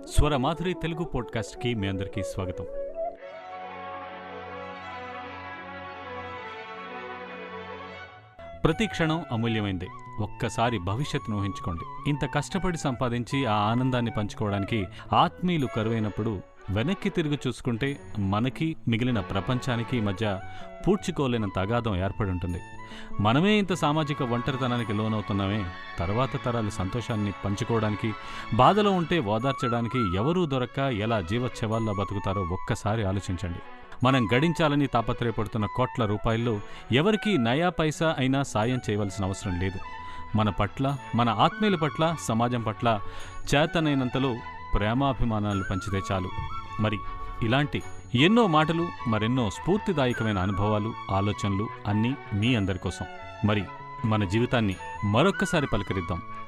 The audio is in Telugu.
స్వరమాధురి తెలుగు పోడ్కాస్ట్కి మీ అందరికీ స్వాగతం. ప్రతి క్షణం అమూల్యమైంది. ఒక్కసారి భవిష్యత్తును ఊహించుకోండి. ఇంత కష్టపడి సంపాదించి ఆ ఆనందాన్ని పంచుకోవడానికి ఆత్మీయులు కరువైనప్పుడు వెనక్కి తిరిగి చూసుకుంటే మనకి మిగిలిన ప్రపంచానికి మధ్య పూడ్చుకోలేనంత అగాధం ఏర్పడి ఉంటుంది. మనమే ఇంత సామాజిక ఒంటరితనానికి లోనవుతున్నామే, తర్వాత తరాలు సంతోషాన్ని పంచుకోవడానికి, బాధలో ఉంటే ఓదార్చడానికి ఎవరూ దొరక్క ఎలా జీవోత్సవాల్లో బతుకుతారో ఒక్కసారి ఆలోచించండి. మనం గడించాలని తాపత్రయపడుతున్న కోట్ల రూపాయల్లో ఎవరికీ నయా పైసా అయినా సాయం చేయవలసిన అవసరం లేదు. మన పట్ల, మన ఆత్మీయుల పట్ల, సమాజం పట్ల చేతనైనంతలో ప్రేమాభిమానాలు పంచితే చాలు. మరి ఇలాంటి ఎన్నో మాటలు, మరెన్నో స్ఫూర్తిదాయకమైన అనుభవాలు, ఆలోచనలు అన్నీ మీ అందరి కోసం. మరి మన జీవితాన్ని మరొక్కసారి పలకరిద్దాం.